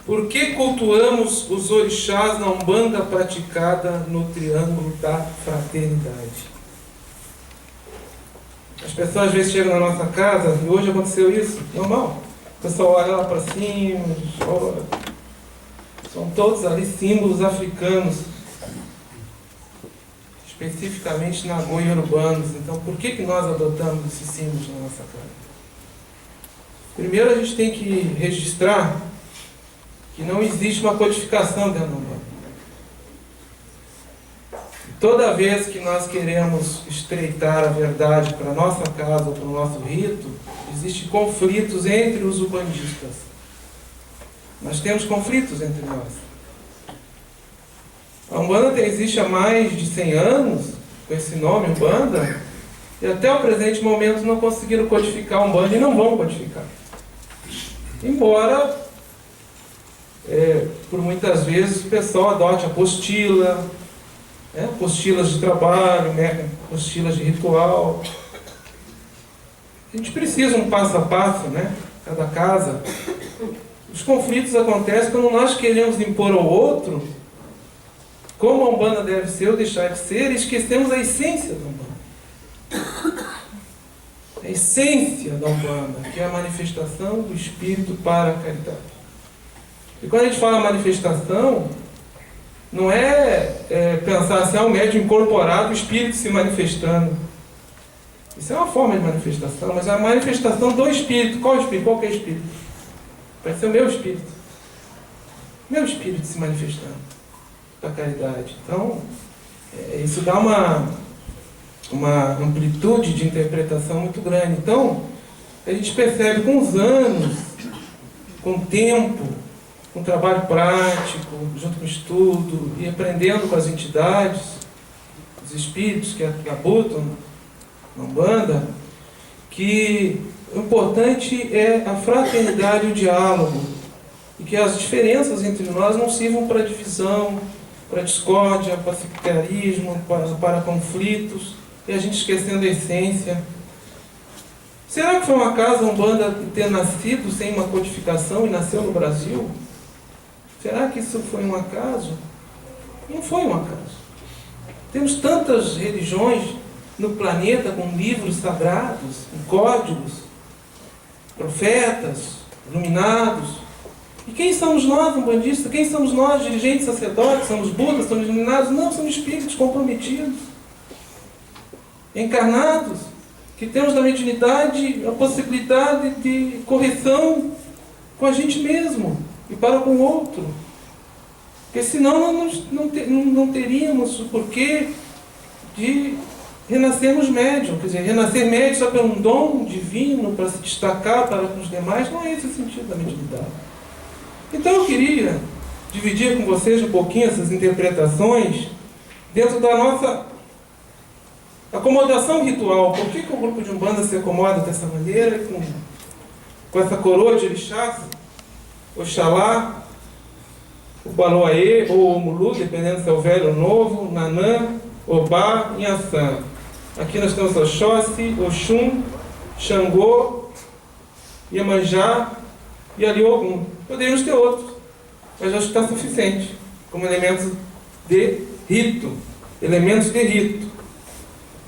Por que cultuamos os orixás na Umbanda praticada no Triângulo da Fraternidade? As pessoas às vezes chegam na nossa casa, e hoje aconteceu isso, normal. O pessoal olha lá para cima, chora. São todos ali símbolos africanos, especificamente Nagô e urbanos. Então, por que nós adotamos esses símbolos na nossa casa? Primeiro, a gente tem que registrar que não existe uma codificação dentro da Umbanda. Toda vez que nós queremos estreitar a verdade para a nossa casa ou para o nosso rito, existem conflitos entre os umbandistas. Nós temos conflitos entre nós. A Umbanda existe há mais de 100 anos, com esse nome, Umbanda, e até o presente momento não conseguiram codificar a Umbanda e não vão codificar. Embora, por muitas vezes, o pessoal adote apostila, apostilas de trabalho, apostilas de ritual. A gente precisa um passo a passo, cada casa. Os conflitos acontecem quando nós queremos impor ao outro como a Umbanda deve ser ou deixar de ser, e esquecemos a essência da Umbanda. A essência da Umbanda, que é a manifestação do Espírito para a caridade. E quando a gente fala manifestação, não é pensar assim, um médium incorporado, o Espírito se manifestando. Isso é uma forma de manifestação, mas é a manifestação do Espírito. Qual Espírito? Qual que é o Espírito? Vai ser o meu Espírito. Meu Espírito se manifestando para a caridade. Então, isso dá uma amplitude de interpretação muito grande. Então, a gente percebe com os anos, com o tempo, com o trabalho prático, junto com o estudo, e aprendendo com as entidades, os espíritos que habitam na Umbanda, que o importante é a fraternidade e o diálogo, e que as diferenças entre nós não sirvam para divisão, para discórdia, para sectarismo, para conflitos, e a gente esquecendo a essência. Será que foi um acaso a Umbanda ter nascido sem uma codificação e nasceu no Brasil? Será que isso foi um acaso? Não foi um acaso. Temos tantas religiões no planeta com livros sagrados, com códigos, profetas, iluminados. E quem somos nós, umbandistas? Quem somos nós, dirigentes, sacerdotes? Somos budas, somos iluminados? Não, somos espíritos comprometidos, encarnados, que temos na mediunidade a possibilidade de correção com a gente mesmo e para com o outro. Porque senão não teríamos o porquê de renascermos médium. Quer dizer, renascer médium só pelo um dom divino para se destacar para os demais, não é esse o sentido da mediunidade. Então eu queria dividir com vocês um pouquinho essas interpretações dentro da nossa acomodação ritual. Por que o grupo de Umbanda se acomoda dessa maneira, com essa coroa de orixás, Oxalá, o Baloaê ou o Mulu, dependendo se é o velho ou o novo, Nanã, Obá e Assã. Aqui nós temos Oxóssi, Oxum, Xangô, Iemanjá e Ariogum. Poderíamos ter outros, mas acho que está suficiente como elementos de rito. Elementos de rito.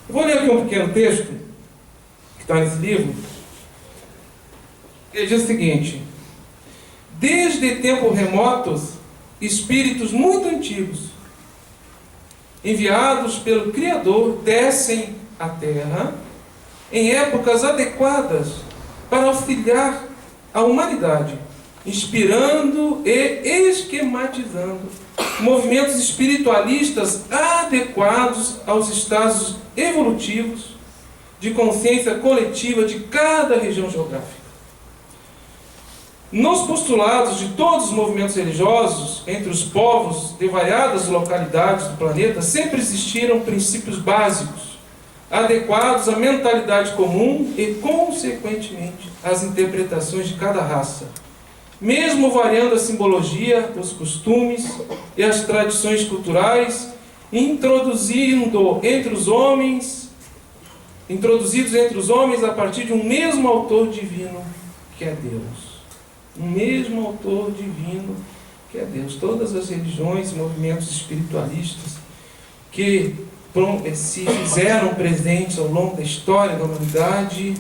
Eu vou ler aqui um pequeno texto que está nesse livro. Ele diz o seguinte: desde tempos remotos, espíritos muito antigos, enviados pelo Criador, descem à Terra em épocas adequadas para auxiliar a humanidade, inspirando e esquematizando movimentos espiritualistas adequados aos estados evolutivos de consciência coletiva de cada região geográfica. Nos postulados de todos os movimentos religiosos, entre os povos de variadas localidades do planeta, sempre existiram princípios básicos, adequados à mentalidade comum e, consequentemente, às interpretações de cada raça, mesmo variando a simbologia, os costumes e as tradições culturais, introduzidos entre os homens a partir de um mesmo autor divino, que é Deus. um mesmo autor divino, que é Deus. Todas as religiões e movimentos espiritualistas que se fizeram presentes ao longo da história da humanidade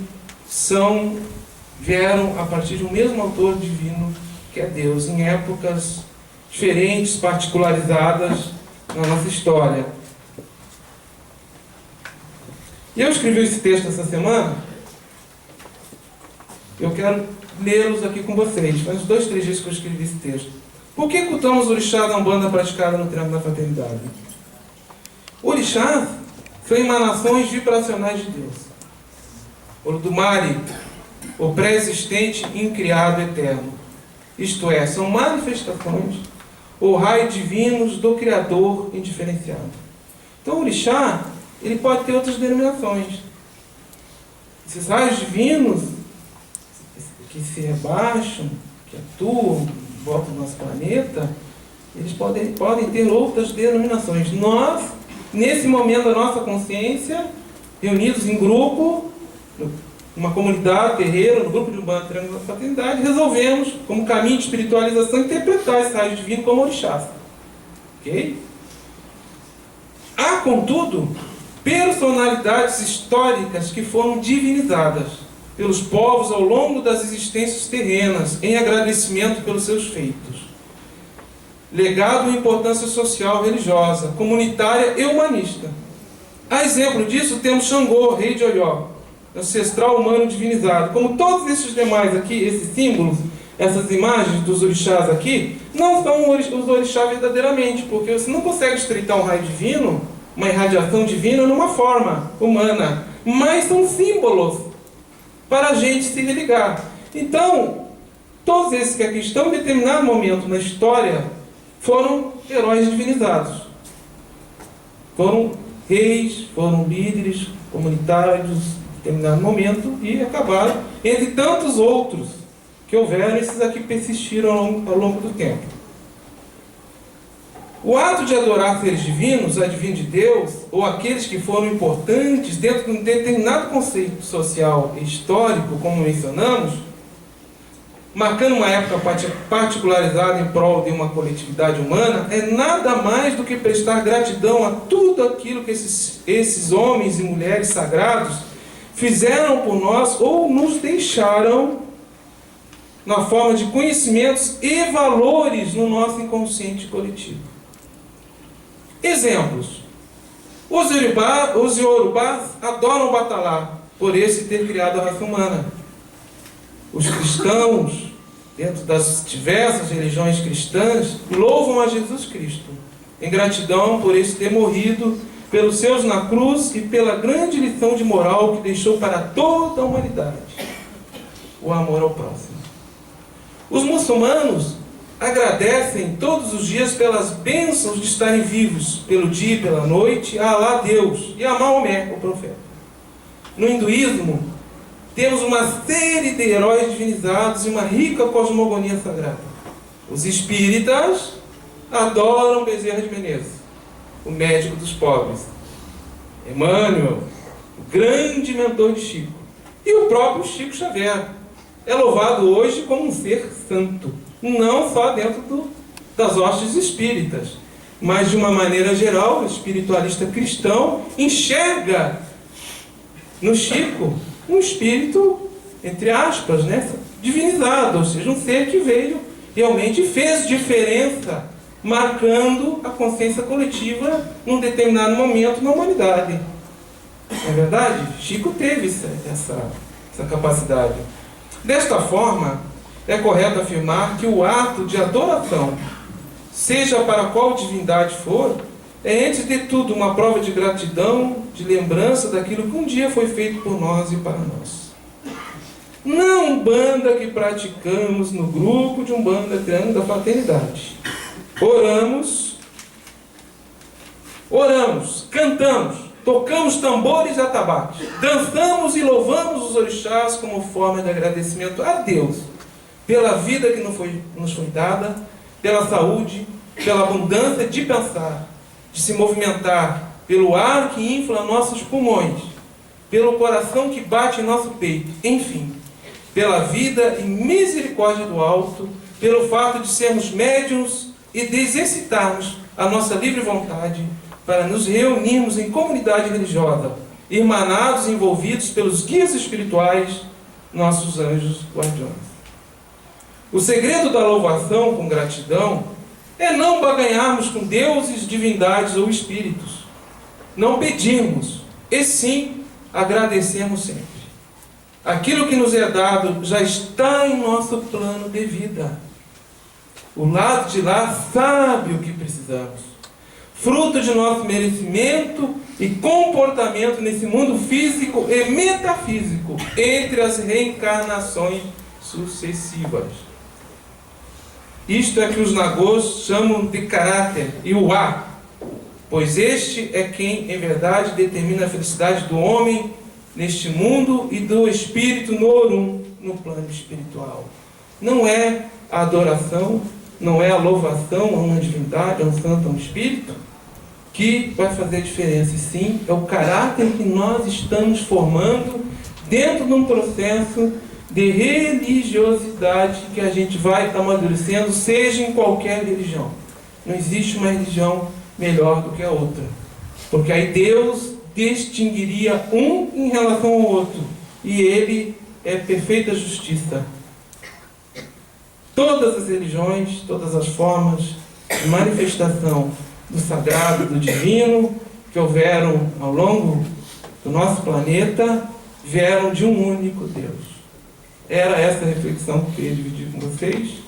vieram a partir de um mesmo autor divino, que é Deus, em épocas diferentes, particularizadas na nossa história. E eu escrevi esse texto essa semana. Eu quero lê-los aqui com vocês. Faz 2, 3 dias que eu escrevi esse texto. Por que cultuamos o orixá da Umbanda praticada no Triângulo da Fraternidade? Orixás são emanações vibracionais de Deus. Olodumare, o pré-existente incriado eterno. Isto é, são manifestações ou raios divinos do Criador indiferenciado. Então o orixá, ele pode ter outras denominações. Esses raios divinos que se rebaixam, que atuam em volta do nosso planeta, eles podem ter outras denominações. Nós, nesse momento da nossa consciência, reunidos em grupo, numa comunidade, terreiro, no grupo de Umbanda Triângulo da Fraternidade, resolvemos, como caminho de espiritualização, interpretar esse raio divino como orixás. Ok? Há, contudo, personalidades históricas que foram divinizadas pelos povos ao longo das existências terrenas, em agradecimento pelos seus feitos. Legado e importância social, religiosa, comunitária e humanista. A exemplo disso, temos Xangô, rei de Oió, ancestral humano divinizado. Como todos esses demais aqui, esses símbolos, essas imagens dos orixás aqui, não são os orixás verdadeiramente, porque você não consegue estreitar um raio divino, uma irradiação divina, numa forma humana, mas são símbolos para a gente se religar. Então, todos esses que aqui estão, em determinado momento na história, foram heróis divinizados. Foram reis, foram líderes comunitários em determinado momento e acabaram, entre tantos outros que houveram, esses aqui persistiram ao longo do tempo. O ato de adorar seres divinos, advindo de Deus, ou aqueles que foram importantes dentro de um determinado conceito social e histórico, como mencionamos, marcando uma época particularizada em prol de uma coletividade humana, é nada mais do que prestar gratidão a tudo aquilo que esses homens e mulheres sagrados fizeram por nós ou nos deixaram na forma de conhecimentos e valores no nosso inconsciente coletivo. Exemplos. Os iorubás adoram o batalá, por esse ter criado a raça humana. Os cristãos, dentro das diversas religiões cristãs, louvam a Jesus Cristo, em gratidão por esse ter morrido pelos seus na cruz e pela grande lição de moral que deixou para toda a humanidade: o amor ao próximo. Os muçulmanos agradecem todos os dias pelas bênçãos de estarem vivos, pelo dia e pela noite, a Alá, Deus, e a Maomé, o profeta. No hinduísmo, temos uma série de heróis divinizados e uma rica cosmogonia sagrada. Os espíritas adoram Bezerra de Menezes, o médico dos pobres. Emmanuel, o grande mentor de Chico. E o próprio Chico Xavier é louvado hoje como um ser santo. Não só dentro das hostes espíritas, mas de uma maneira geral, o espiritualista cristão enxerga no Chico um espírito, entre aspas, divinizado, ou seja, um ser que veio, realmente fez diferença, marcando a consciência coletiva num determinado momento na humanidade. Não é verdade? Chico teve essa capacidade. Desta forma, é correto afirmar que o ato de adoração, seja para qual divindade for, é antes de tudo uma prova de gratidão, de lembrança daquilo que um dia foi feito por nós e para nós. Na Umbanda que praticamos no grupo de Umbanda Triângulo da Fraternidade, oramos, cantamos, tocamos tambores e atabaques, dançamos e louvamos os orixás como forma de agradecimento a Deus pela vida que nos foi dada, pela saúde, pela abundância de pensar, de se movimentar, pelo ar que infla nossos pulmões, pelo coração que bate em nosso peito, enfim, pela vida e misericórdia do alto, pelo fato de sermos médiuns e de exercitarmos a nossa livre vontade para nos reunirmos em comunidade religiosa, irmanados e envolvidos pelos guias espirituais, nossos anjos guardiões. O segredo da louvação com gratidão é não barganharmos com deuses, divindades ou espíritos. Não pedirmos, e sim agradecermos sempre. Aquilo que nos é dado já está em nosso plano de vida. O lado de lá sabe o que precisamos. Fruto de nosso merecimento e comportamento nesse mundo físico e metafísico, entre as reencarnações sucessivas. Isto é que os nagôs chamam de caráter e o A, pois este é quem, em verdade, determina a felicidade do homem neste mundo e do espírito no Orum, no plano espiritual. Não é a adoração, não é a louvação a uma divindade, a um santo, a um espírito, que vai fazer a diferença. E sim, é o caráter que nós estamos formando dentro de um processo de religiosidade que a gente vai amadurecendo, seja em qualquer religião. Não existe uma religião melhor do que a outra, porque aí Deus distinguiria um em relação ao outro, e Ele é perfeita justiça. Todas as religiões, todas as formas de manifestação do sagrado, do divino, que houveram ao longo do nosso planeta, vieram de um único Deus. Era essa a reflexão que eu queria dividir com vocês.